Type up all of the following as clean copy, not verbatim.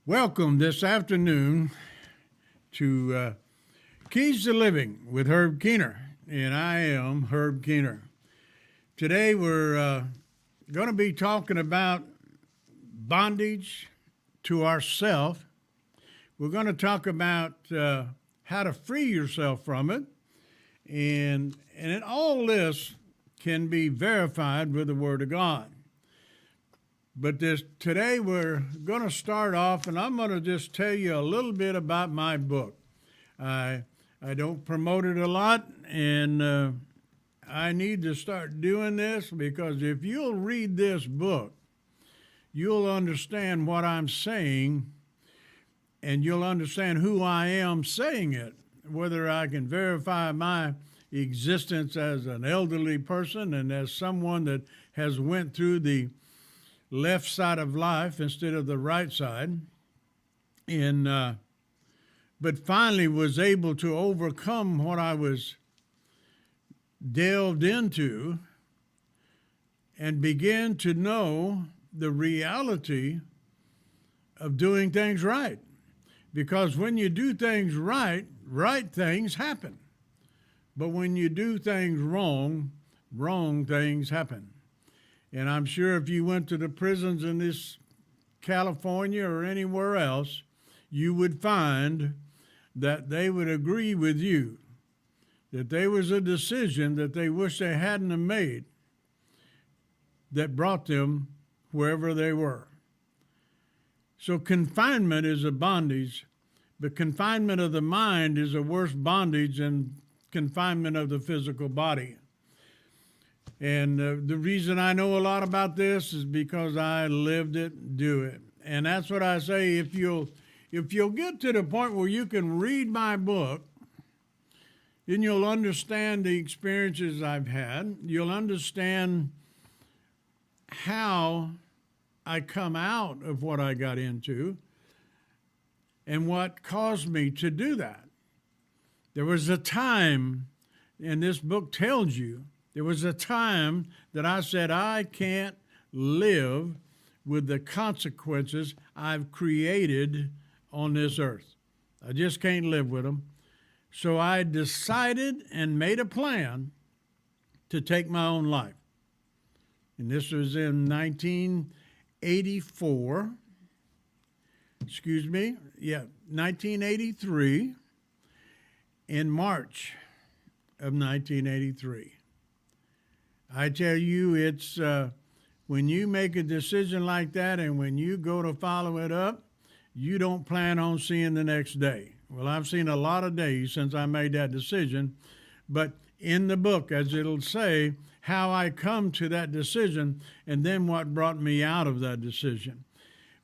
Welcome this afternoon to Keys to Living with Herb Keener, and I am Herb Keener. Today we're going to be talking about bondage to ourself. We're going to talk about how to free yourself from it, and all this can be verified with the Word of God. But today we're going to start off, and I'm going to just tell you a little bit about my book. I don't promote it a lot, and I need to start doing this because if you'll read this book, you'll understand what I'm saying, and you'll understand who I am saying it, whether I can verify my existence as an elderly person and as someone that has went through the left side of life instead of the right side, and but finally was able to overcome what I was delved into and begin to know the reality of doing things right. Because when you do things right, right things happen. But when you do things wrong, wrong things happen. And I'm sure if you went to the prisons in this California or anywhere else, you would find that they would agree with you that there was a decision that they wish they hadn't have made that brought them wherever they were. So confinement is a bondage, but confinement of the mind is a worse bondage than confinement of the physical body. And the reason I know a lot about this is because I lived it, do it. And that's what I say, if you'll get to the point where you can read my book, then you'll understand the experiences I've had. You'll understand how I come out of what I got into and what caused me to do that. There was a time, and this book tells you, there was a time that I said, I can't live with the consequences I've created on this earth. I just can't live with them. So I decided and made a plan to take my own life. And this was in 1983, in March of 1983. I tell you, it's when you make a decision like that and when you go to follow it up, you don't plan on seeing the next day. Well, I've seen a lot of days since I made that decision, but in the book, as it'll say, how I come to that decision and then what brought me out of that decision.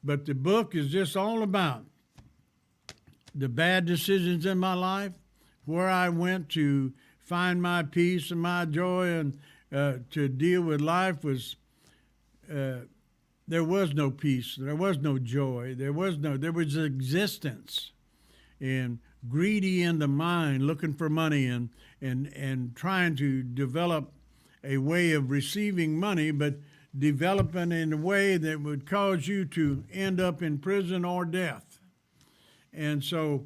But the book is just all about the bad decisions in my life, where I went to find my peace and my joy and to deal with life was, there was no peace, there was no joy, there was existence, and greedy in the mind, looking for money and trying to develop a way of receiving money, but developing in a way that would cause you to end up in prison or death. And so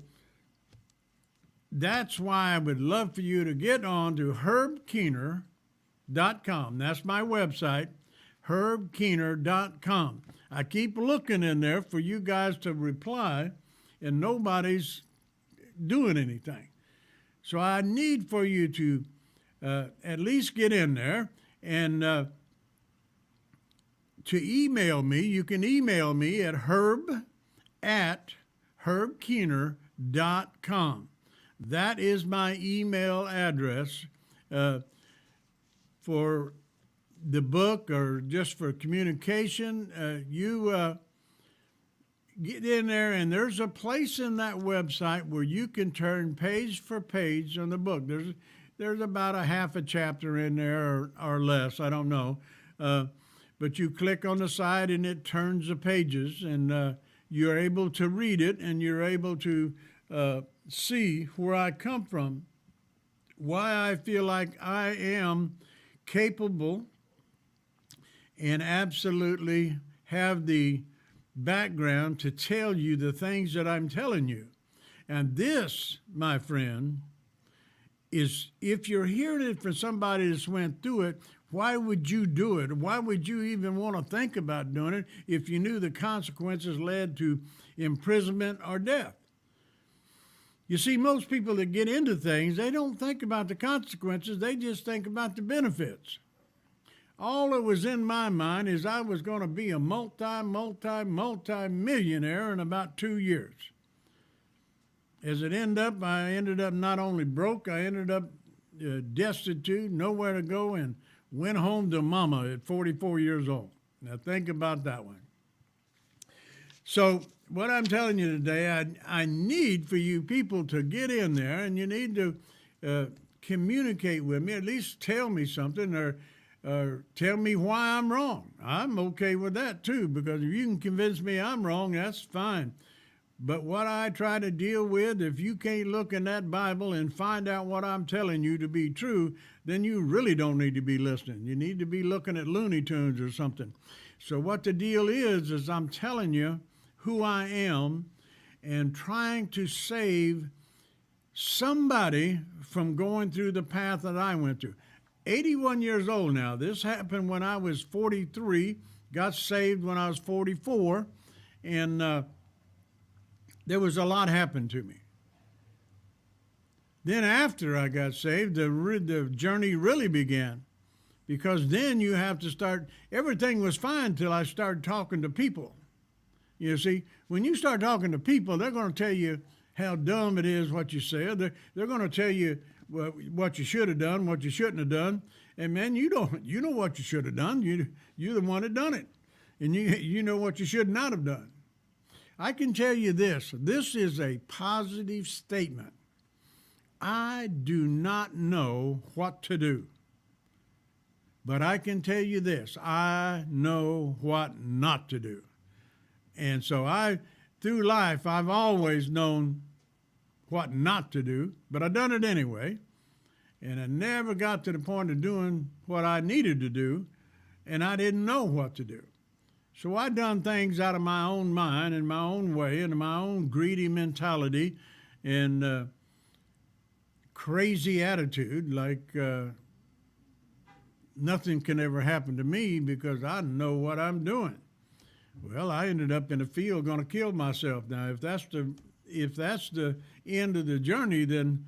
that's why I would love for you to get on to herbkeener.com. That's my website, herbkeener.com. I keep looking in there for you guys to reply, and nobody's doing anything. So I need for you to at least get in there and to email me. You can email me at herb@herbkeener.com. That is my email address for the book or just for communication. You get in there, and there's a place in that website where you can turn page for page on the book. There's about a half a chapter in there or less, I don't know. But you click on the side and it turns the pages, and you're able to read it, and you're able to see where I come from, why I feel like I am capable and absolutely have the background to tell you the things that I'm telling you. And this, my friend, is if you're hearing it from somebody that's went through it, why would you do it? Why would you even want to think about doing it if you knew the consequences led to imprisonment or death? You see, most people that get into things, they don't think about the consequences. They just think about the benefits. All that was in my mind is I was going to be a multi-millionaire in about 2 years. As it ended up, I ended up not only broke, I ended up destitute, nowhere to go, and went home to mama at 44 years old. Now think about that one. So what I'm telling you today, I need for you people to get in there, and you need to communicate with me, at least tell me something, or tell me why I'm wrong. I'm okay with that too, because if you can convince me I'm wrong, that's fine. But what I try to deal with, if you can't look in that Bible and find out what I'm telling you to be true, then you really don't need to be listening. You need to be looking at Looney Tunes or something. So what the deal is I'm telling you who I am and trying to save somebody from going through the path that I went through. 81 years old now. This happened when I was 43, got saved when I was 44, and there was a lot happened to me. Then after I got saved, the journey really began, because then you have to start, everything was fine till I started talking to people. You see, when you start talking to people, they're going to tell you how dumb it is what you said. They're going to tell you what you should have done, what you shouldn't have done. And man, you know what you should have done. You're the one that done it. And you know what you should not have done. I can tell you this is a positive statement. I do not know what to do. But I can tell you this, I know what not to do. And so through life, I've always known what not to do, but I done it anyway. And I never got to the point of doing what I needed to do, and I didn't know what to do. So I done things out of my own mind and my own way and my own greedy mentality and crazy attitude, like nothing can ever happen to me because I know what I'm doing. Well, I ended up in the field going to kill myself. Now, if that's the end of the journey, then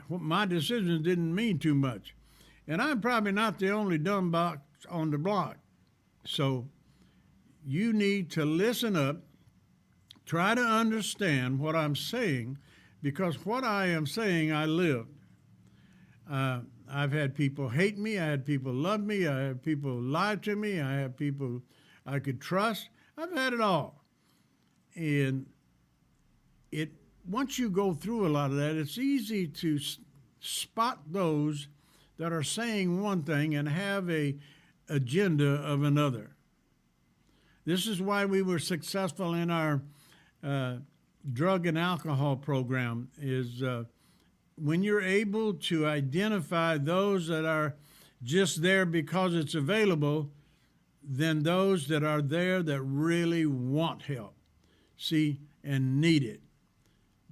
my decisions didn't mean too much. And I'm probably not the only dumb box on the block. So you need to listen up, try to understand what I'm saying, because what I am saying, I lived. I've had people hate me. I had people love me. I had people lie to me. I had people I could trust. I've had it all. And once you go through a lot of that, it's easy to spot those that are saying one thing and have a agenda of another. This is why we were successful in our drug and alcohol program, is when you're able to identify those that are just there because it's available, than those that are there that really want help, see, and need it.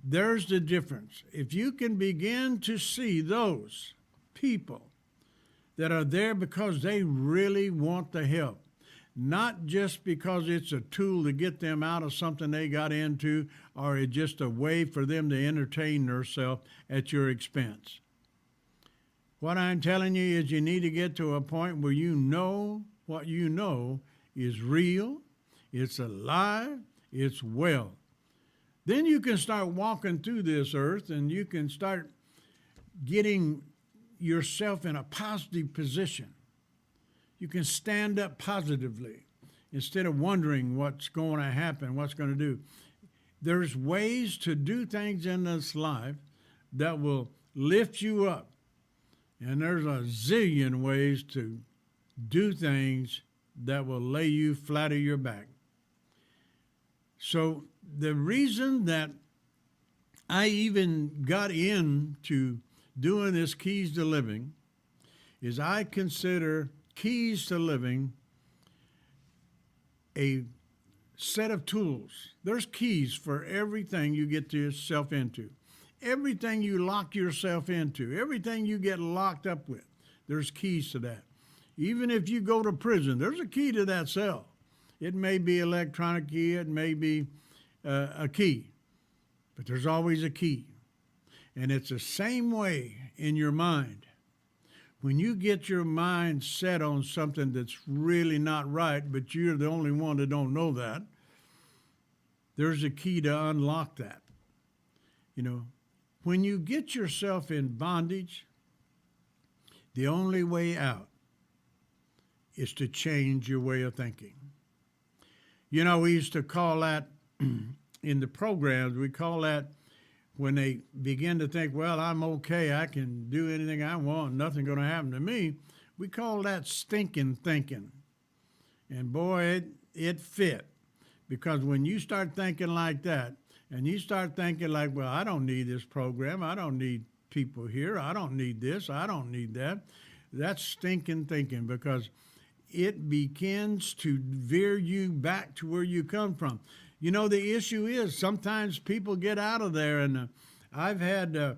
There's the difference. If you can begin to see those people that are there because they really want the help, not just because it's a tool to get them out of something they got into, or it's just a way for them to entertain themselves at your expense. What I'm telling you is you need to get to a point where you know what you know is real, it's alive, it's well. Then you can start walking through this earth and you can start getting yourself in a positive position. You can stand up positively instead of wondering what's going to happen, what's going to do. There's ways to do things in this life that will lift you up. And there's a zillion ways to do things that will lay you flat on your back. So the reason that I even got into doing this Keys to Living is I consider Keys to Living a set of tools. There's keys for everything you get yourself into. Everything you lock yourself into, everything you get locked up with, there's keys to that. Even if you go to prison, there's a key to that cell. It may be electronic key, it may be a key, but there's always a key. And it's the same way in your mind. When you get your mind set on something that's really not right, but you're the only one that don't know that, there's a key to unlock that. You know, when you get yourself in bondage, the only way out is to change your way of thinking. You know, we used to call that in the programs, we call that when they begin to think, well, I'm okay, I can do anything I want, nothing going to happen to me. We call that stinking thinking. And boy, it fit. Because when you start thinking like that, and you start thinking like, well, I don't need this program, I don't need people here, I don't need this, I don't need that, that's stinking thinking, because it begins to veer you back to where you come from. You know, the issue is sometimes people get out of there, and I've had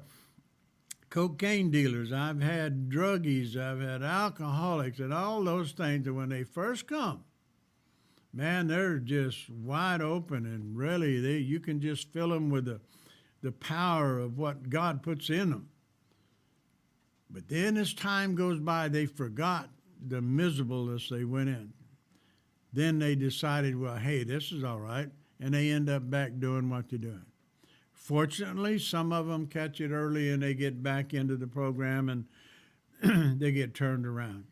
cocaine dealers, I've had druggies, I've had alcoholics, and all those things that when they first come, man, they're just wide open, and really you can just fill them with the power of what God puts in them. But then as time goes by, they forgot the miserableness they went in. Then they decided, well, hey, this is all right. And they end up back doing what they're doing. Fortunately, some of them catch it early and they get back into the program and they get turned around.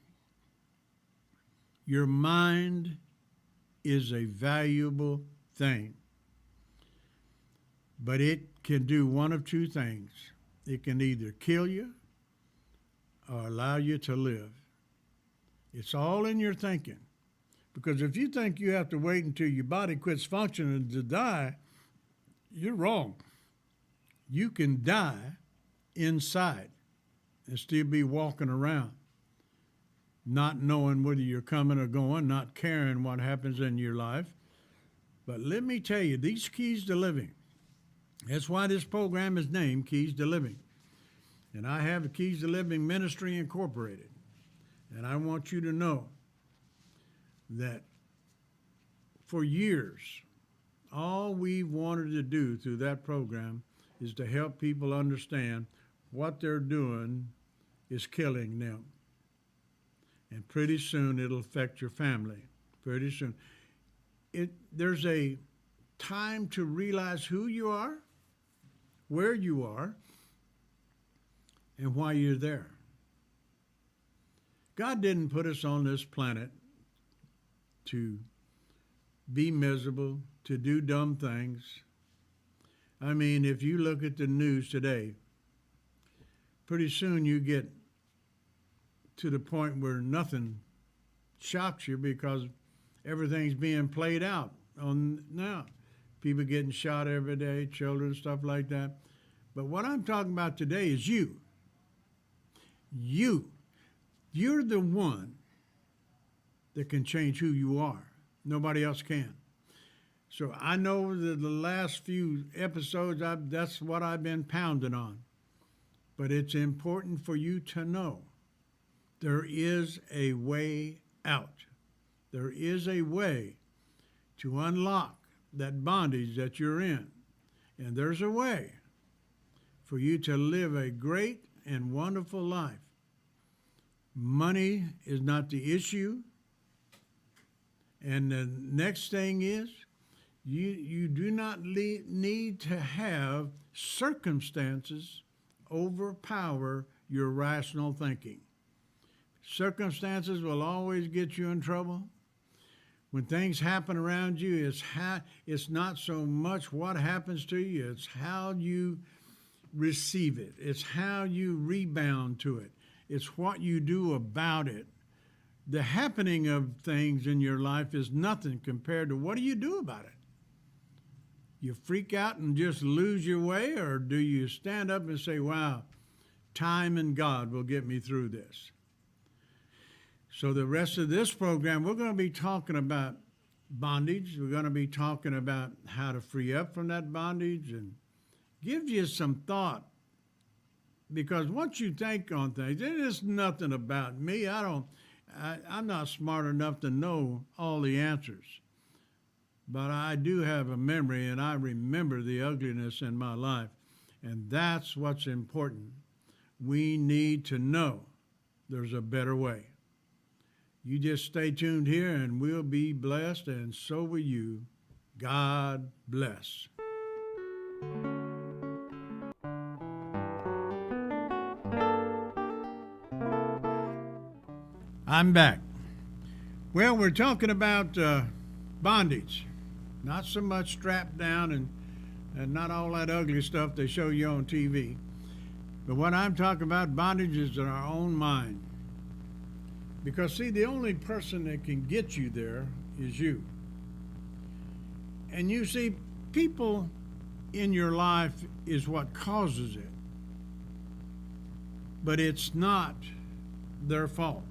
Your mind is a valuable thing, but it can do one of two things. It can either kill you or allow you to live. It's all in your thinking. Because if you think you have to wait until your body quits functioning to die, you're wrong. You can die inside and still be walking around, not knowing whether you're coming or going, not caring what happens in your life. But let me tell you, these keys to living, that's why this program is named Keys to Living. And I have a Keys to Living Ministry Incorporated. And I want you to know that for years, all we've wanted to do through that program is to help people understand what they're doing is killing them. And pretty soon it'll affect your family. Pretty soon. There's a time to realize who you are, where you are, and why you're there. God didn't put us on this planet to be miserable, to do dumb things. I mean, if you look at the news today, pretty soon you get to the point where nothing shocks you because everything's being played out on now. People getting shot every day, children, stuff like that. But what I'm talking about today is you. You're the one that can change who you are. Nobody else can. So I know that the last few episodes, that's what I've been pounding on. But it's important for you to know there is a way out. There is a way to unlock that bondage that you're in. And there's a way for you to live a great and wonderful life. Money is not the issue. And the next thing is, you do not need to have circumstances overpower your rational thinking. Circumstances will always get you in trouble. When things happen around you, it's not so much what happens to you, it's how you receive it. It's how you rebound to it. It's what you do about it. The happening of things in your life is nothing compared to what do you do about it? You freak out and just lose your way, or do you stand up and say, wow, time and God will get me through this? So the rest of this program, we're going to be talking about bondage. We're going to be talking about how to free up from that bondage and give you some thought. Because once you think on things, it is nothing about me. I'm not smart enough to know all the answers. But I do have a memory, and I remember the ugliness in my life. And that's what's important. We need to know there's a better way. You just stay tuned here, and we'll be blessed, and so will you. God bless. I'm back. Well, we're talking about bondage. Not so much strapped down and not all that ugly stuff they show you on TV. But what I'm talking about, bondage is in our own mind. Because, see, the only person that can get you there is you. And you see, people in your life is what causes it. But it's not their fault.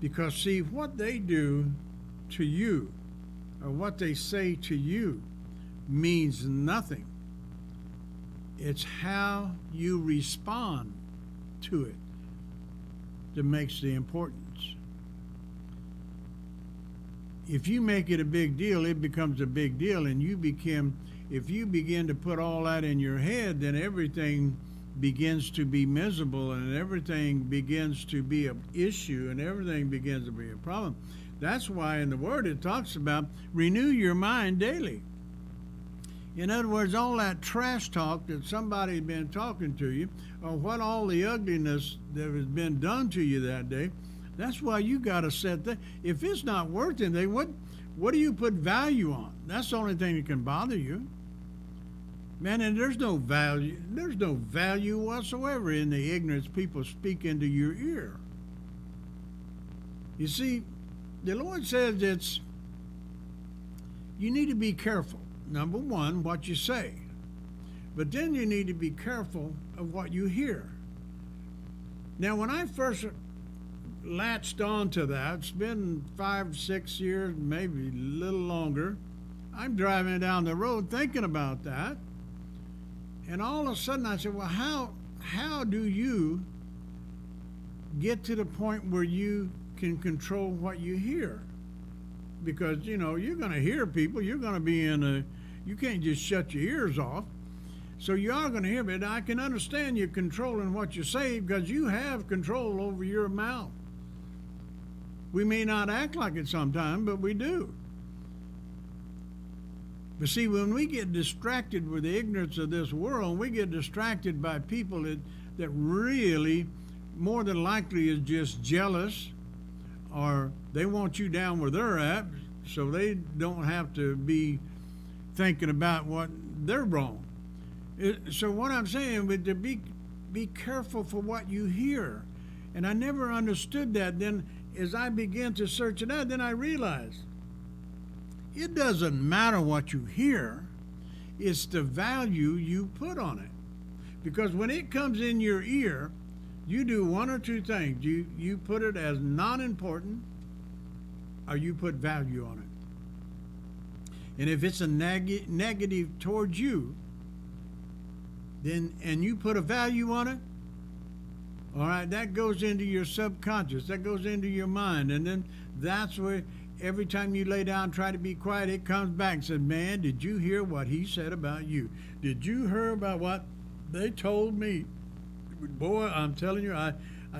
Because, see, what they do to you or what they say to you means nothing. It's how you respond to it that makes the importance. If you make it a big deal, it becomes a big deal, and if you begin to put all that in your head, then everything begins to be miserable, and everything begins to be an issue, and everything begins to be a problem. That's why in the Word it talks about renew your mind daily. In other words, all that trash talk that somebody's been talking to you, or what all the ugliness that has been done to you that day, that's why you got to set that. If it's not worth anything, what do you put value on? That's the only thing that can bother you. Man, and there's no value whatsoever in the ignorance people speak into your ear. You see, the Lord says you need to be careful. Number one, what you say. But then you need to be careful of what you hear. Now, when I first latched on to that, it's been 5, 6 years, maybe a little longer. I'm driving down the road thinking about that. And all of a sudden I said, well, how do you get to the point where you can control what you hear? Because, you're going to hear people. You're going to be you can't just shut your ears off. So you are going to hear, but I can understand you controlling what you say because you have control over your mouth. We may not act like it sometimes, but we do. But see, when we get distracted with the ignorance of this world, we get distracted by people that really, more than likely, is just jealous, or they want you down where they're at, so they don't have to be thinking about what they're wrong. So what I'm saying is to be careful for what you hear. And I never understood that. Then as I began to search it out, then I realized it doesn't matter what you hear. It's the value you put on it. Because when it comes in your ear, you do one or two things. You put it as non-important, or you put value on it. And if it's a negative towards you, then and you put a value on it, all right, that goes into your subconscious, that goes into your mind, and then that's where every time you lay down and try to be quiet, it comes back and says, man, did you hear what he said about you? Did you hear about what they told me? Boy, I'm telling you, I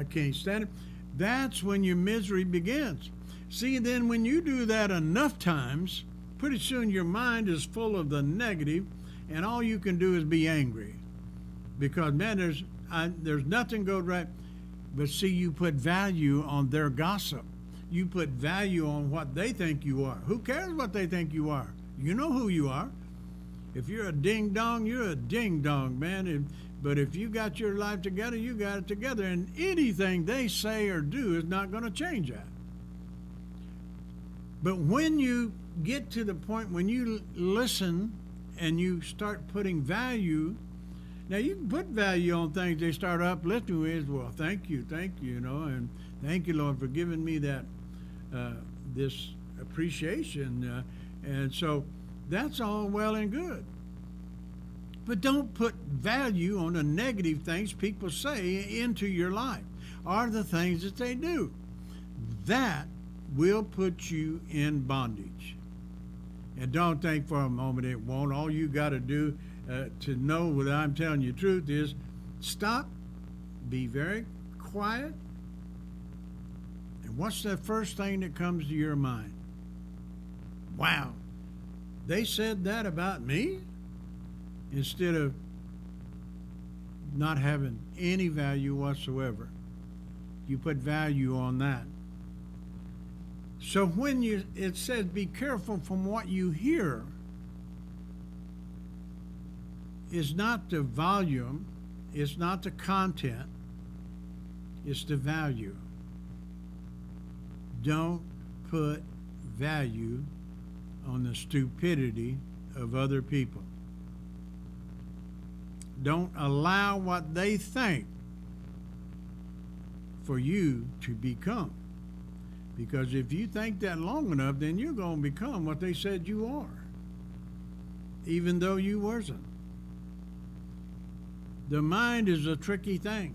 can't stand it. That's when your misery begins. See, then when you do that enough times, pretty soon your mind is full of the negative, and all you can do is be angry. Because, man, there's nothing goes right. But see, you put value on their gossip. You put value on what they think you are. Who cares what they think you are? You know who you are. If you're a ding-dong, you're a ding-dong, man. But if you got your life together, you got it together. And anything they say or do is not going to change that. But when you get to the point when you listen and you start putting value, now you can put value on things they start uplifting with. Well, thank you, and thank you, Lord, for giving me that this appreciation. And so that's all well and good. But don't put value on the negative things people say into your life or the things that they do. That will put you in bondage. And don't think for a moment it won't. All you got to do to know what I'm telling you the truth is stop, be very quiet, and what's the first thing that comes to your mind? Wow, they said that about me? Instead of not having any value whatsoever. You put value on that. So when it says be careful from what you hear, is not the volume, it's not the content, it's the value. Don't put value on the stupidity of other people. Don't allow what they think for you to become. Because if you think that long enough, then you're going to become what they said you are, even though you wasn't. The mind is a tricky thing.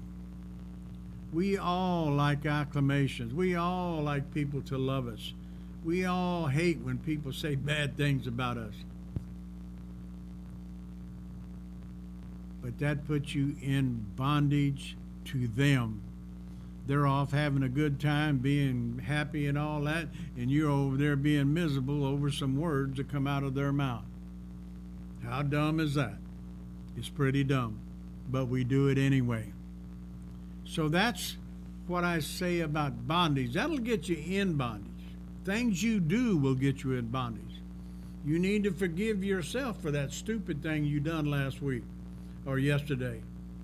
We all like acclamations. We all like people to love us. We all hate when people say bad things about us. But that puts you in bondage to them. They're off having a good time, being happy and all that, and you're over there being miserable over some words that come out of their mouth. How dumb is that? It's pretty dumb, but we do it anyway. So that's what I say about bondage. That'll get you in bondage. Things you do will get you in bondage. You need to forgive yourself for that stupid thing you done last week or yesterday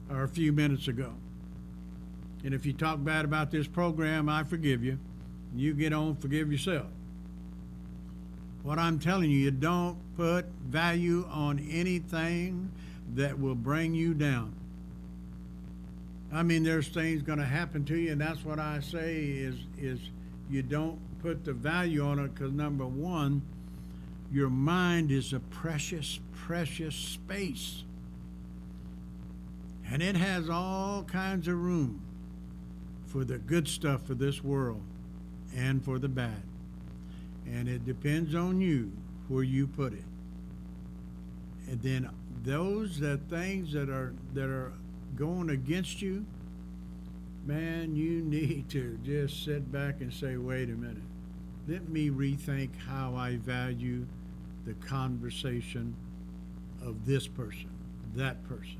or a few minutes ago. And if you talk bad about this program, I forgive you. You get on, forgive yourself. What I'm telling you, don't put value on anything that will bring you down. I mean, there's things going to happen to you, and that's what I say is you don't put the value on it because, number one, your mind is a precious, precious space. And it has all kinds of room for the good stuff of this world and for the bad. And it depends on you where you put it. And then things that are going against you, man, you need to just sit back and say, wait a minute. Let me rethink how I value the conversation of this person, that person.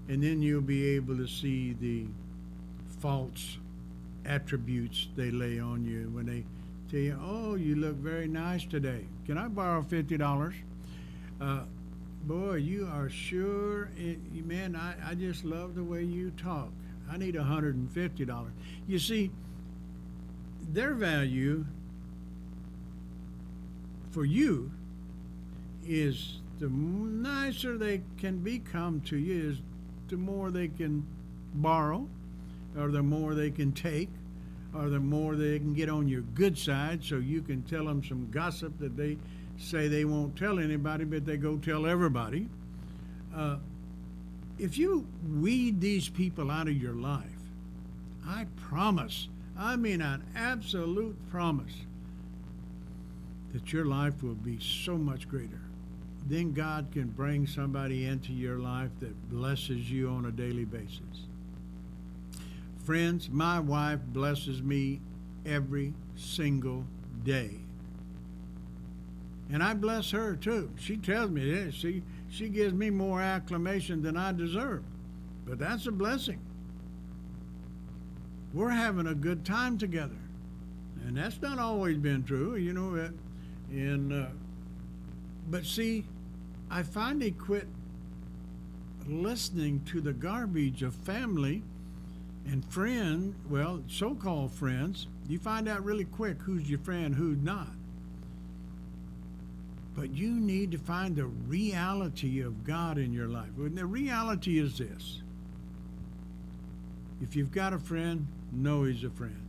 And then you'll be able to see the false attributes they lay on you when they tell you, oh, you look very nice today. Can I borrow $50? Boy, you are sure, man, I just love the way you talk. I need $150. You see, their value for you is the nicer they can become to you is the more they can borrow, or the more they can take, or the more they can get on your good side so you can tell them some gossip that they say they won't tell anybody, but they go tell everybody. If you weed these people out of your life, I promise, I mean an absolute promise, that your life will be so much greater. Then God can bring somebody into your life that blesses you on a daily basis. Friends, my wife blesses me every single day. And I bless her too. She tells me this. She gives me more acclamation than I deserve. But that's a blessing. We're having a good time together. And that's not always been true, you know. But see, I finally quit listening to the garbage of family and friend, well, so-called friends. You find out really quick who's your friend, who's not. But you need to find the reality of God in your life. And the reality is this. If you've got a friend, know he's a friend.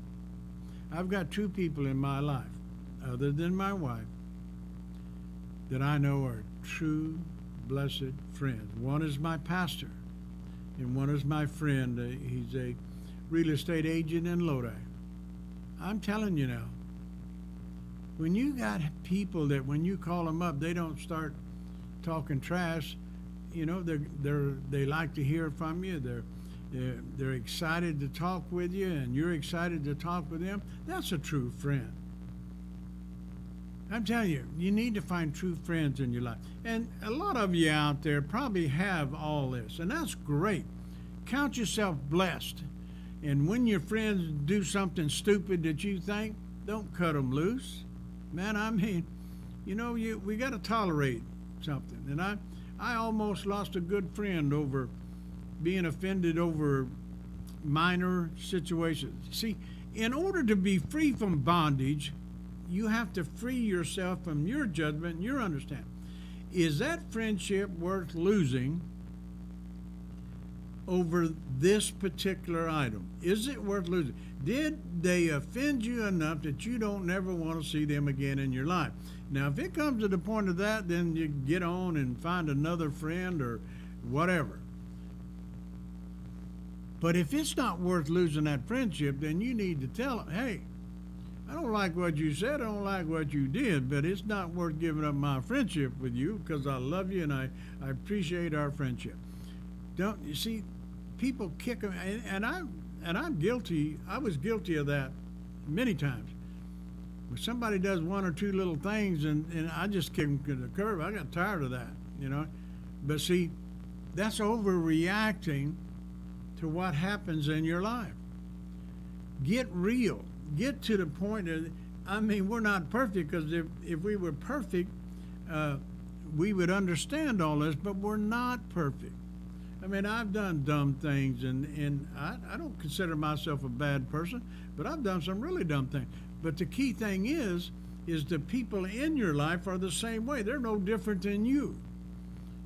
I've got two people in my life, other than my wife, that I know are true, blessed friends. One is my pastor, and one is my friend. He's a real estate agent in Lodi. I'm telling you now, when you got people that when you call them up, they don't start talking trash. You know, they like to hear from you. They're excited to talk with you, and you're excited to talk with them. That's a true friend. I'm telling you, you need to find true friends in your life. And a lot of you out there probably have all this, and that's great. Count yourself blessed. And when your friends do something stupid that you think, don't cut them loose. Man, I mean, you know, we got to tolerate something. And I almost lost a good friend over being offended over minor situations. See, in order to be free from bondage, you have to free yourself from your judgment and your understanding. Is that friendship worth losing over this particular item? Is it worth losing? Did they offend you enough that you don't never want to see them again in your life? Now, if it comes to the point of that, then you get on and find another friend or whatever. But if it's not worth losing that friendship, then you need to tell them, hey, I don't like what you said, I don't like what you did, but it's not worth giving up my friendship with you because I love you and I appreciate our friendship. Don't you see, people kick them, and I'm guilty. I was guilty of that many times. When somebody does one or two little things and I just kick them to the curb, I got tired of that, you know. But see, that's overreacting to what happens in your life. Get real. Get to the point of, I mean, we're not perfect, because if we were perfect, we would understand all this, but we're not perfect. I mean, I've done dumb things, and I don't consider myself a bad person, but I've done some really dumb things. But the key thing is the people in your life are the same way. They're no different than you.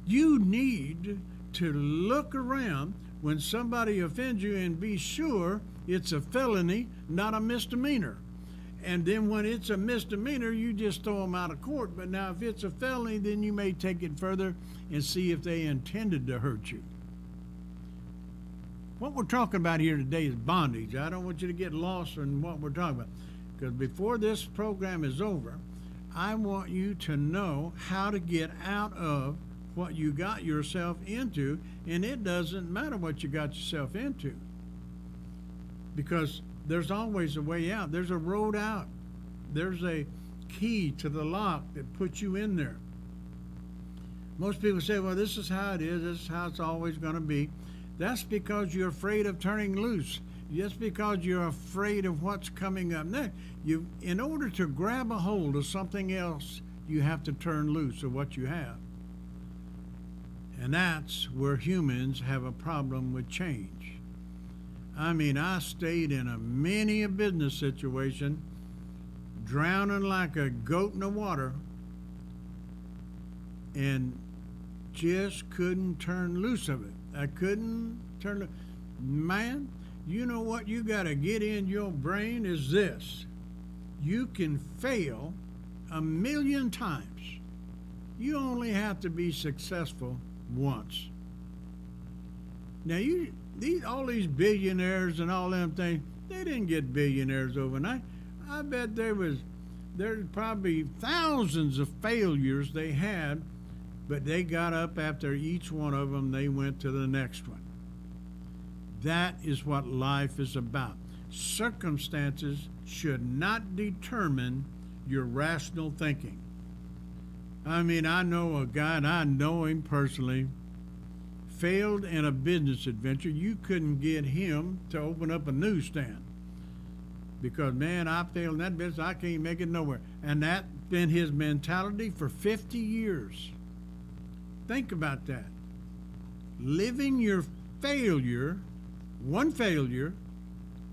You need to look around when somebody offends you and be sure it's a felony, not a misdemeanor. And then when it's a misdemeanor, you just throw them out of court. But now if it's a felony, then you may take it further and see if they intended to hurt you. What we're talking about here today is bondage. I don't want you to get lost in what we're talking about, because before this program is over, I want you to know how to get out of what you got yourself into, and it doesn't matter what you got yourself into, because there's always a way out. There's a road out. There's a key to the lock that puts you in there. Most people say, well, this is how it is. This is how it's always going to be. That's because you're afraid of turning loose. Just because you're afraid of what's coming up next. In order to grab a hold of something else, you have to turn loose of what you have. And that's where humans have a problem with change. I mean, I stayed in many a business situation, drowning like a goat in the water, and just couldn't turn loose of it. I couldn't turn loose. Man, you know what you got to get in your brain is this. You can fail 1,000,000 times. You only have to be successful once. Now, all these billionaires and all them things, they didn't get billionaires overnight. I bet there's probably thousands of failures they had, but they got up after each one of them, they went to the next one. That is what life is about. Circumstances should not determine your rational thinking. I mean, I know a guy, and I know him personally, failed in a business adventure. You couldn't get him to open up a newsstand because, man, I failed in that business. I can't make it nowhere. And that's been his mentality for 50 years. Think about that. Living your failure, one failure,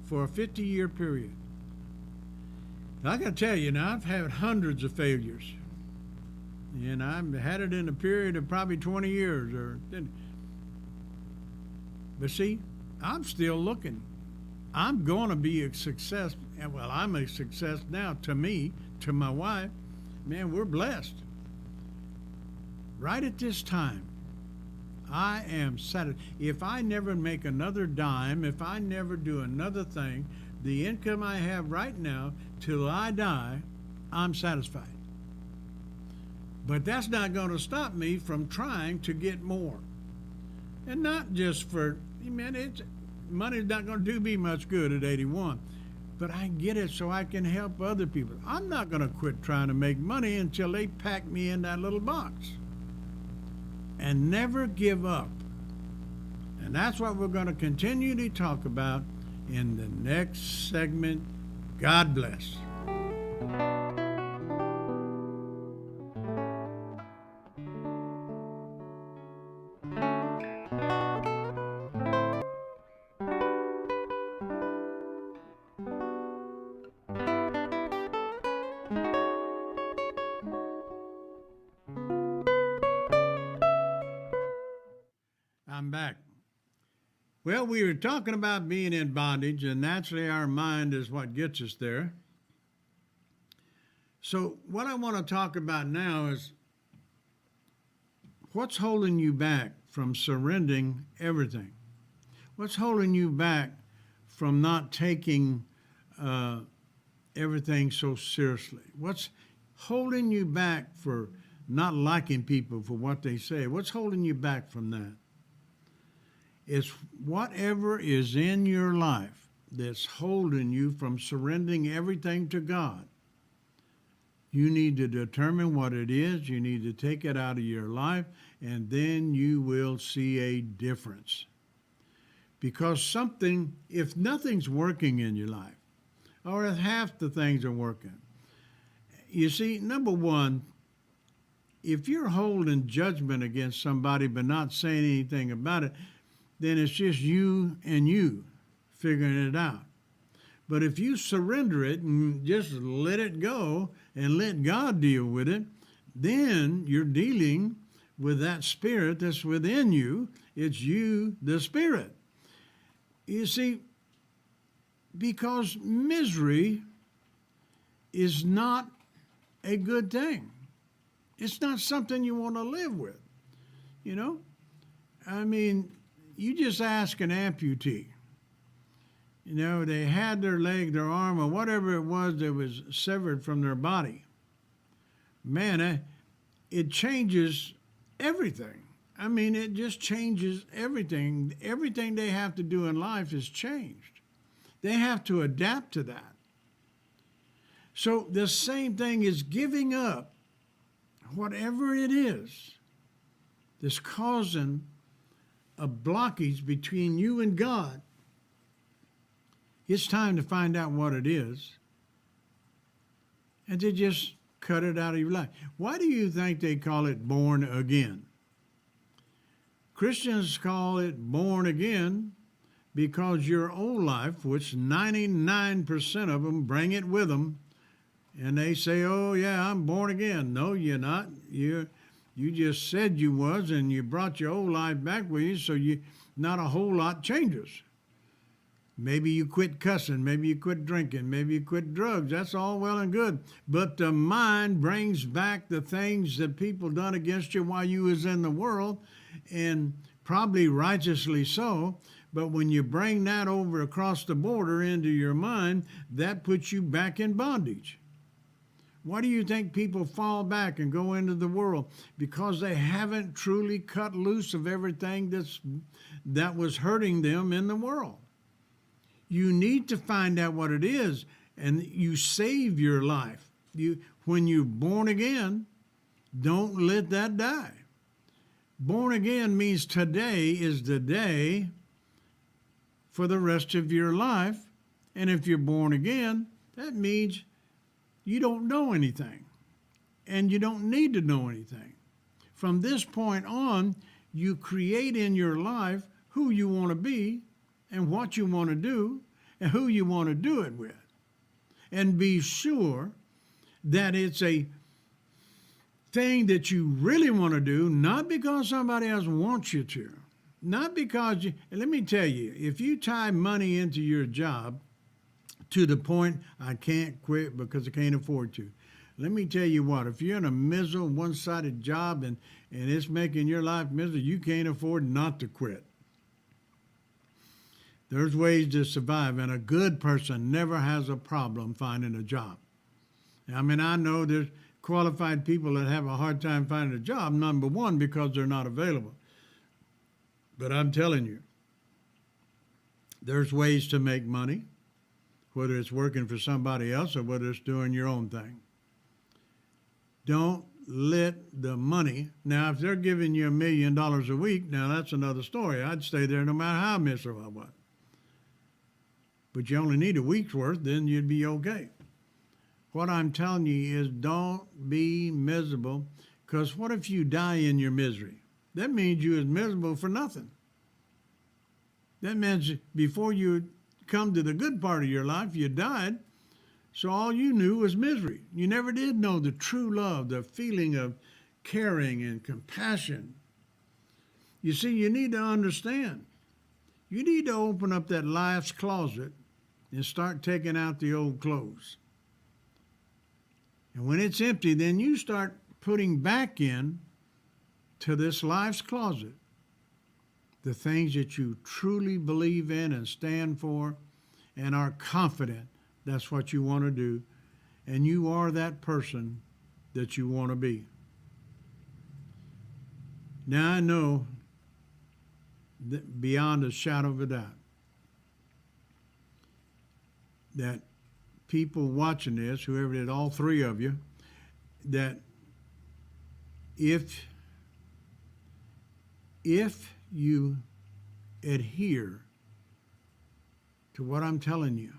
for a 50-year period. I got to tell you now, I've had hundreds of failures. And I've had it in a period of probably 20 years. But see, I'm still looking. I'm going to be a success And well, I'm a success now to me, to my wife. Man, we're blessed. Right at this time, I am satisfied. If I never make another dime, if I never do another thing, the income I have right now till I die, I'm satisfied. But that's not going to stop me from trying to get more. And not just for, man, money's not going to do me much good at 81. But I get it so I can help other people. I'm not going to quit trying to make money until they pack me in that little box. And never give up. And that's what we're going to continue to talk about in the next segment. God bless. I'm back. Well, we were talking about being in bondage, and naturally our mind is what gets us there. So what I want to talk about now is what's holding you back from surrendering everything? What's holding you back from not taking everything so seriously? What's holding you back for not liking people for what they say? What's holding you back from that? It's whatever is in your life that's holding you from surrendering everything to God. You need to determine what it is. You need to take it out of your life, and then you will see a difference. Because if nothing's working in your life, or if half the things are working, you see, number one, if you're holding judgment against somebody but not saying anything about it, then it's just you and you figuring it out. But if you surrender it and just let it go and let God deal with it, then you're dealing with that spirit that's within you. It's you, the spirit. You see, because misery is not a good thing. It's not something you want to live with, you know? I mean, you just ask an amputee. You know, they had their leg, their arm, or whatever it was that was severed from their body. Man, it changes everything. I mean, it just changes everything. Everything they have to do in life is changed. They have to adapt to that. So the same thing is giving up whatever it is that's causing a blockage between you and God. It's time to find out what it is and to just cut it out of your life. Why do you think they call it born again? Christians call it born again because your old life, which 99% of them bring it with them, and they say, oh yeah, I'm born again. No, you're not. You just said you was, and you brought your old life back with you, so not a whole lot changes. Maybe you quit cussing, maybe you quit drinking, maybe you quit drugs. That's all well and good. But the mind brings back the things that people done against you while you was in the world, and probably righteously so. But when you bring that over across the border into your mind, that puts you back in bondage. Why do you think people fall back and go into the world? Because they haven't truly cut loose of everything that was hurting them in the world. You need to find out what it is, and you save your life. When you're born again, don't let that die. Born again means today is the day for the rest of your life. And if you're born again, that means you don't know anything, and you don't need to know anything. From this point on, you create in your life who you want to be and what you want to do and who you want to do it with. And be sure that it's a thing that you really want to do, not because somebody else wants you to. Not because and let me tell you, if you tie money into your job to the point I can't quit because I can't afford to. Let me tell you what, if you're in a miserable, one-sided job and it's making your life miserable, you can't afford not to quit. There's ways to survive, and a good person never has a problem finding a job. I mean, I know there's qualified people that have a hard time finding a job, number one, because they're not available. But I'm telling you, there's ways to make money, whether it's working for somebody else or whether it's doing your own thing. Don't let the money, now if they're giving you $1 million a week, now that's another story. I'd stay there no matter how miserable I was. But you only need a week's worth, then you'd be okay. What I'm telling you is don't be miserable, because what if you die in your misery? That means you was miserable for nothing. That means before you come to the good part of your life, you died, so all you knew was misery. You never did know the true love, the feeling of caring and compassion. You see, you need to understand. You need to open up that life's closet and start taking out the old clothes. And when it's empty, then you start putting back in to this life's closet the things that you truly believe in and stand for and are confident that's what you want to do. And you are that person that you want to be. Now I know that beyond a shadow of a doubt that people watching this, whoever did, all three of you, that if you adhere to what I'm telling you,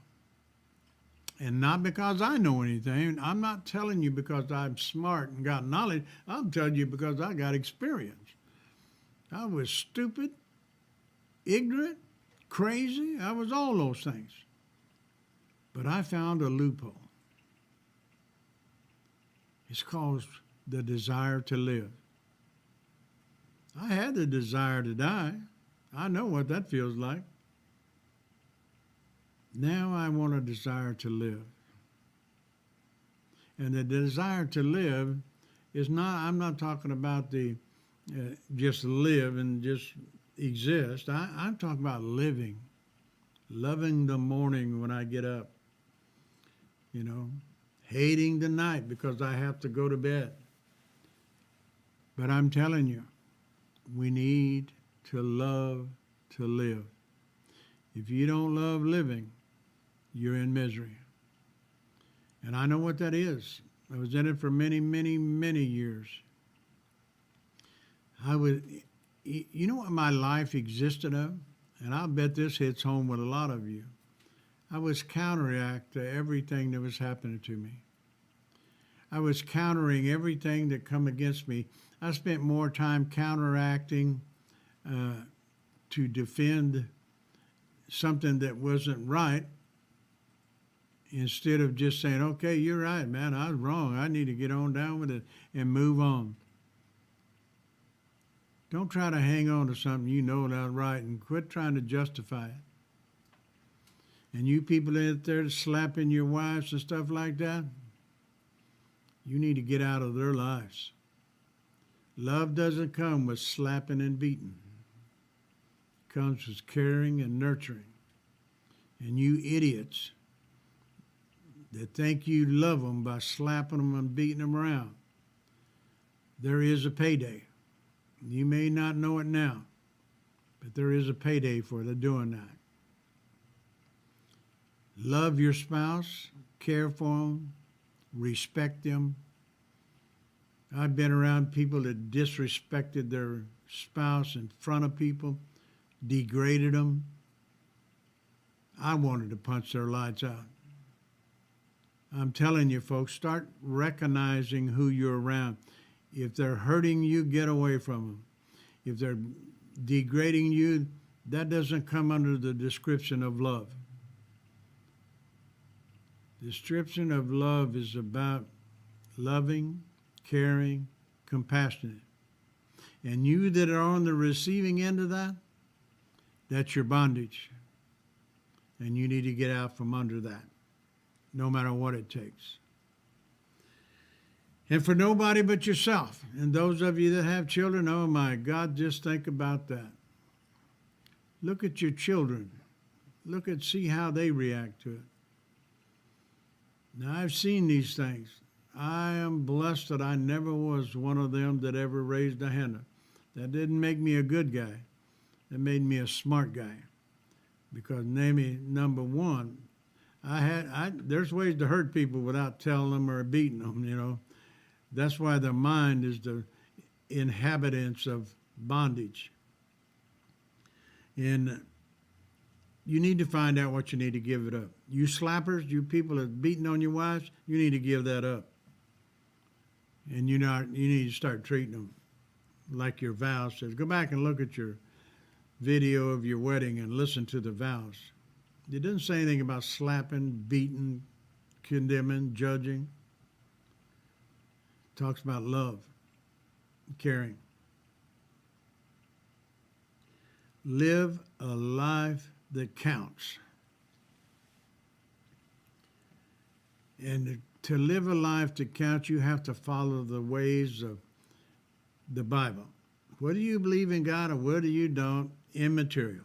and not because I know anything, I'm not telling you because I'm smart and got knowledge, I'm telling you because I got experience. I was stupid, ignorant, crazy, I was all those things. But I found a loophole. It's called the desire to live. I had the desire to die. I know what that feels like. Now I want a desire to live. And the desire to live is not, I'm not talking about the just live and just exist. I'm talking about living, loving the morning when I get up, you know, hating the night because I have to go to bed. But I'm telling you, we need to love to live. If you don't love living, you're in misery. And I know what that is. I was in it for many, many, many years. You know what my life existed of? And I'll bet this hits home with a lot of you. I was counteract to everything that was happening to me. I was countering everything that come against me. I spent more time counteracting to defend something that wasn't right instead of just saying, okay, you're right, man, I was wrong. I need to get on down with it and move on. Don't try to hang on to something you know that's right and quit trying to justify it. And you people out there slapping your wives and stuff like that, you need to get out of their lives. Love doesn't come with slapping and beating. It comes with caring and nurturing. And you idiots that think you love them by slapping them and beating them around, there is a payday. You may not know it now, but there is a payday for the doing that. Love your spouse, care for them, respect them. I've been around people that disrespected their spouse in front of people, degraded them. I wanted to punch their lights out. I'm telling you, folks, start recognizing who you're around. If they're hurting you, get away from them. If they're degrading you, that doesn't come under the description of love. The description of love is about loving, caring, compassionate. And you that are on the receiving end of that, that's your bondage. And you need to get out from under that. no matter what it takes. And for nobody but yourself. And those of you that have children, oh my God, just think about that. Look at your children. See how they react to it. Now, I've seen these things. I am blessed that I never was one of them that ever raised a hand. That didn't make me a good guy. That made me a smart guy. Because number one, there's ways to hurt people without telling them or beating them, you know. That's why the mind is the inhabitants of bondage. And you need to find out what you need to give it up. You slappers, you people that are beating on your wives, you need to give that up. And you need to start treating them like your vows says. Go back and look at your video of your wedding and listen to the vows. It doesn't say anything about slapping, beating, condemning, judging. It talks about love, caring. Live a life that counts. And to live a life that counts, you have to follow the ways of the Bible. Whether you believe in God or whether you don't, immaterial.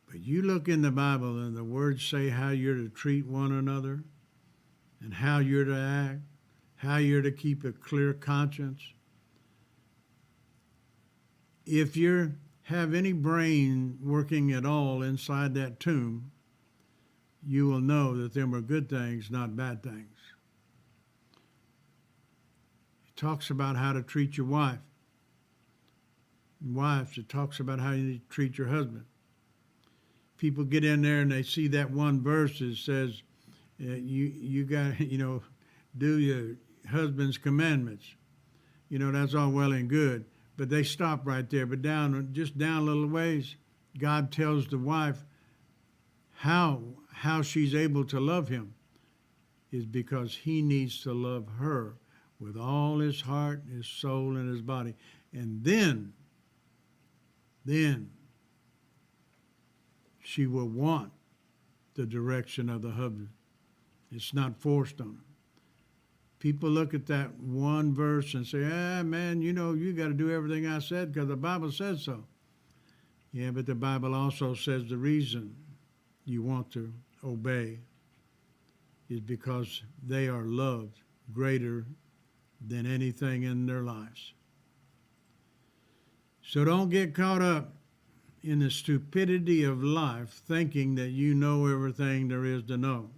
But you look in the Bible and the words say how you're to treat one another and how you're to act, how you're to keep a clear conscience. If you have any brain working at all inside that tomb, you will know that them are good things, not bad things. It talks about how to treat your wife. And wives, it talks about how you need to treat your husband. People get in there and they see that one verse that says, you got, do your husband's commandments. That's all well and good. But they stop right there. But just down a little ways, God tells the wife how she's able to love him is because he needs to love her with all his heart, his soul, and his body. And then she will want the direction of the husband. It's not forced on him. People look at that one verse and say, man, you got to do everything I said because the Bible says so. Yeah, but the Bible also says the reason you want to obey is because they are loved greater than anything in their lives. So don't get caught up in the stupidity of life thinking that you know everything there is to know.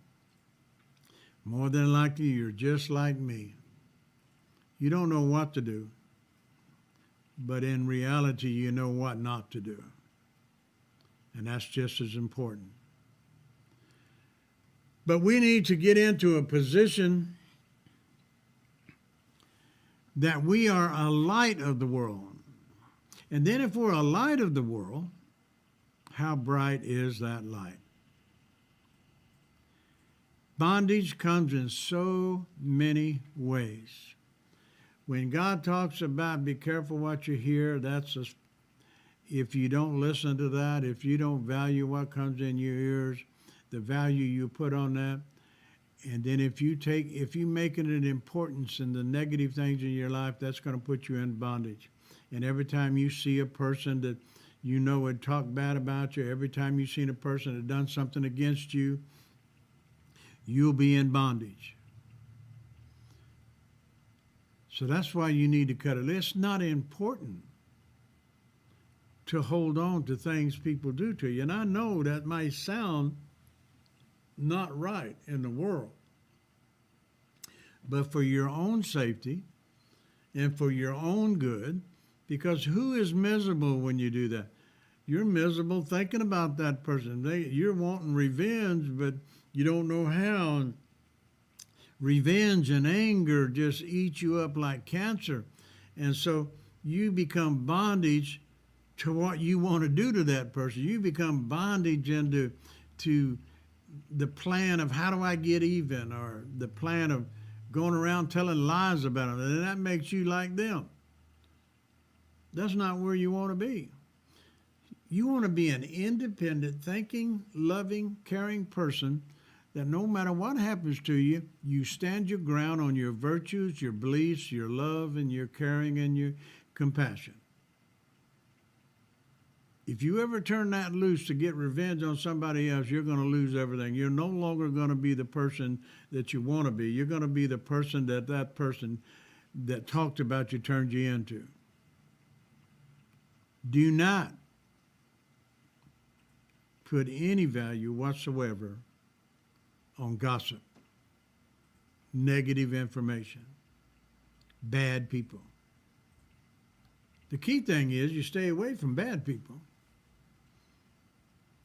More than likely, you're just like me. You don't know what to do, but in reality, you know what not to do. And that's just as important. But we need to get into a position that we are a light of the world. And then if we're a light of the world, how bright is that light? Bondage comes in so many ways. When God talks about be careful what you hear, if you don't listen to that, if you don't value what comes in your ears, the value you put on that, and then if you make it an importance in the negative things in your life, that's going to put you in bondage. And every time you see a person that would talk bad about you, every time you've seen a person that done something against you, you'll be in bondage. So that's why you need to cut it. It's not important to hold on to things people do to you. And I know that might sound not right in the world. But for your own safety and for your own good, because who is miserable when you do that? You're miserable thinking about that person. You're wanting revenge, but you don't know how. And revenge and anger just eat you up like cancer. And so you become bondage to what you want to do to that person. You become bondage into the plan of how do I get even, or the plan of going around telling lies about them. And that makes you like them. That's not where you want to be. You want to be an independent, thinking, loving, caring person that no matter what happens to you, you stand your ground on your virtues, your beliefs, your love, and your caring and your compassion. If you ever turn that loose to get revenge on somebody else, you're going to lose everything. You're no longer going to be the person that you want to be. You're going to be the person that person that talked about you turned you into. Do not put any value whatsoever on gossip, negative information, bad people. The key thing is you stay away from bad people.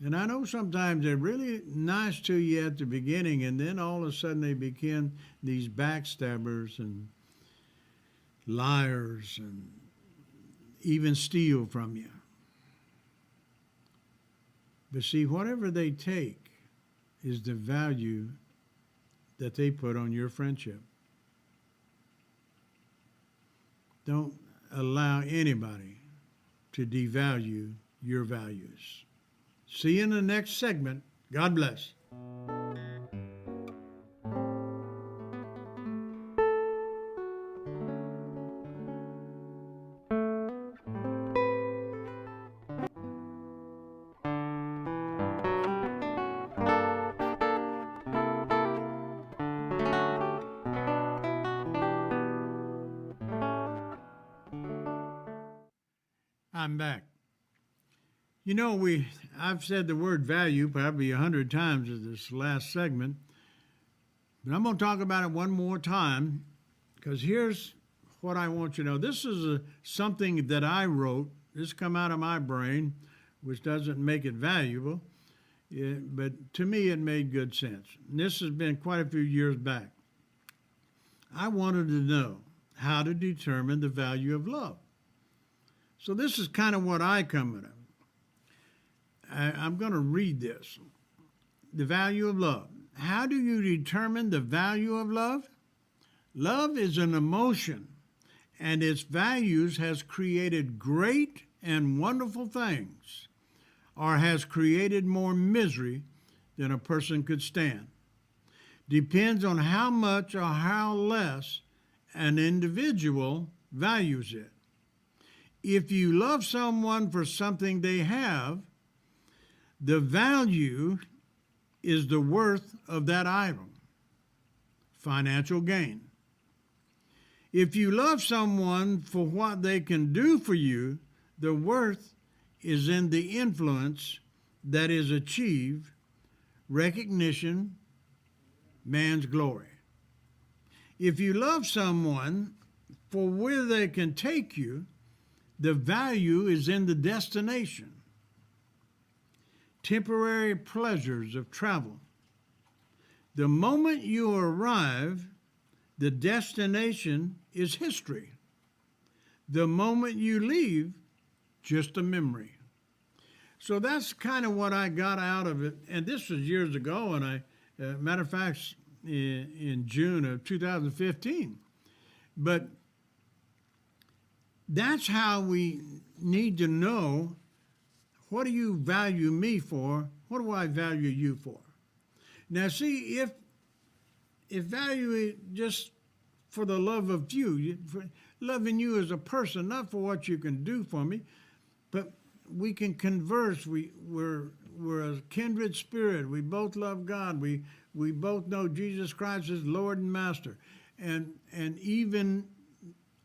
And I know sometimes they're really nice to you at the beginning, and then all of a sudden they become these backstabbers and liars and even steal from you. But see, whatever they take is the value that they put on your friendship. Don't allow anybody to devalue your values. See you in the next segment. God bless. I'm back. You know, I've said the word value probably 100 times in this last segment, but I'm going to talk about it one more time because here's what I want you to know. This is something that I wrote. This come out of my brain, which doesn't make it valuable, but to me it made good sense. And this has been quite a few years back. I wanted to know how to determine the value of love. So this is kind of what I come at. I'm going to read this. The value of love. How do you determine the value of love? Love is an emotion, and its values has created great and wonderful things, or has created more misery than a person could stand. Depends on how much or how less an individual values it. If you love someone for something they have, the value is the worth of that item, financial gain. If you love someone for what they can do for you, the worth is in the influence that is achieved, recognition, man's glory. If you love someone for where they can take you, the value is in the destination, temporary pleasures of travel. The moment you arrive, the destination is history. The moment you leave, just a memory. So that's kind of what I got out of it. And this was years ago, and matter of fact, in June of 2015. But that's how we need to know, what do you value me for? What do I value you for? Now, see, if value is just for the love of you, for loving you as a person, not for what you can do for me, but we can converse. We're a kindred spirit. We both love God. We both know Jesus Christ is Lord and Master. And even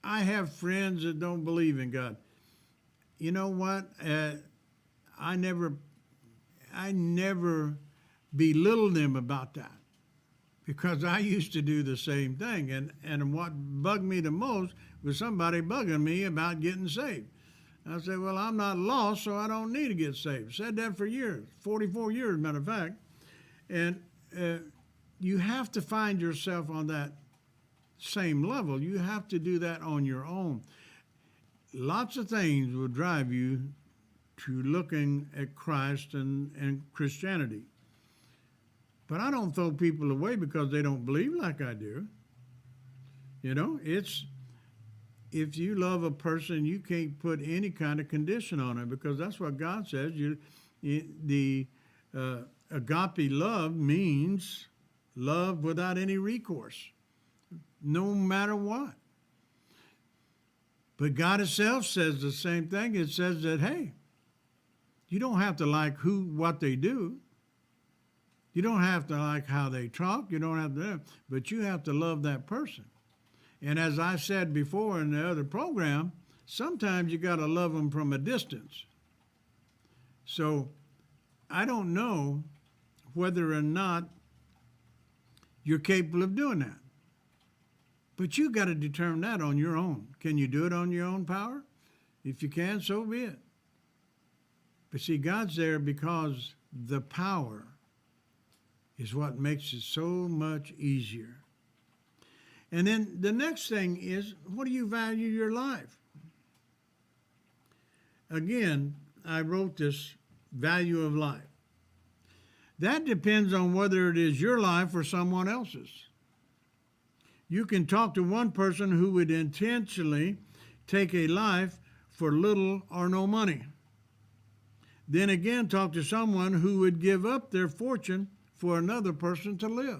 I have friends that don't believe in God. You know what? I never belittled them about that, because I used to do the same thing. And what bugged me the most was somebody bugging me about getting saved. I said, well, I'm not lost, so I don't need to get saved. Said that for years, 44 years, matter of fact. And you have to find yourself on that same level. You have to do that on your own. Lots of things will drive you to looking at Christ and Christianity. But I don't throw people away because they don't believe like I do. You know, it's, if you love a person, you can't put any kind of condition on it, because that's what God says. The agape love means love without any recourse, no matter what. But God Himself says the same thing. It says that, hey, you don't have to like what they do. You don't have to like how they talk. You don't have to, but you have to love that person. And as I said before in the other program, sometimes you got to love them from a distance. So I don't know whether or not you're capable of doing that. But you got to determine that on your own. Can you do it on your own power? If you can, so be it. But see, God's there because the power is what makes it so much easier. And then the next thing is, what do you value your life? Again, I wrote this value of life. That depends on whether it is your life or someone else's. You can talk to one person who would intentionally take a life for little or no money. Then again, talk to someone who would give up their fortune for another person to live.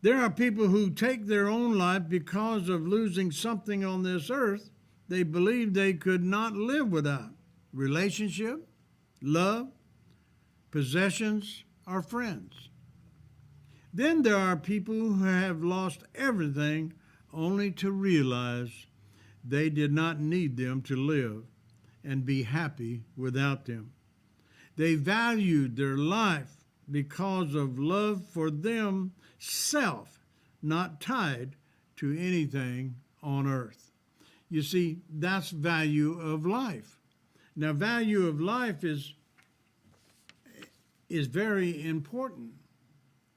There are people who take their own life because of losing something on this earth they believe they could not live without: relationship, love, possessions, or friends. Then there are people who have lost everything only to realize they did not need them to live and be happy without them. They valued their life because of love for themselves, not tied to anything on earth. You see, that's value of life. Now, value of life is very important.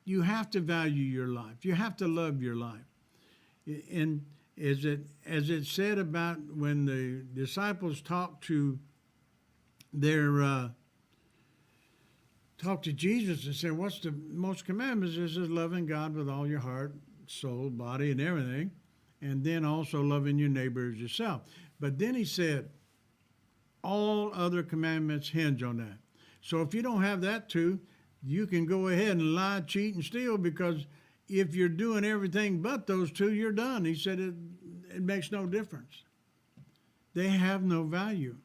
You have to value your life. You have to love your life. And as it said about when the disciples talked to Jesus and said, "What's the most commandments?" It says, loving God with all your heart, soul, body, and everything, and then also loving your neighbor as yourself. But then he said, all other commandments hinge on that. So if you don't have that too, you can go ahead and lie, cheat, and steal, because if you're doing everything but those two, you're done. He said it makes no difference. They have no value.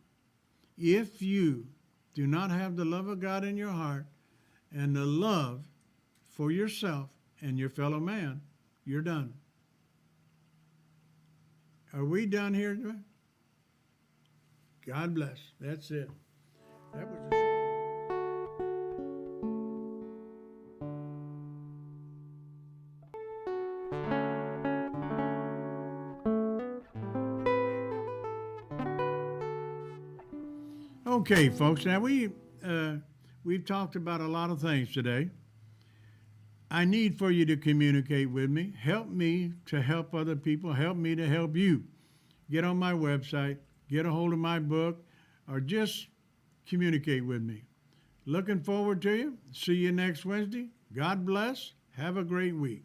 If you do not have the love of God in your heart and the love for yourself and your fellow man, you're done. Are we done here? God bless. That's it. That was a short. Okay, folks. Now we've talked about a lot of things today. I need for you to communicate with me. Help me to help other people. Help me to help you. Get on my website, get a hold of my book, or just communicate with me. Looking forward to you. See you next Wednesday. God bless. Have a great week.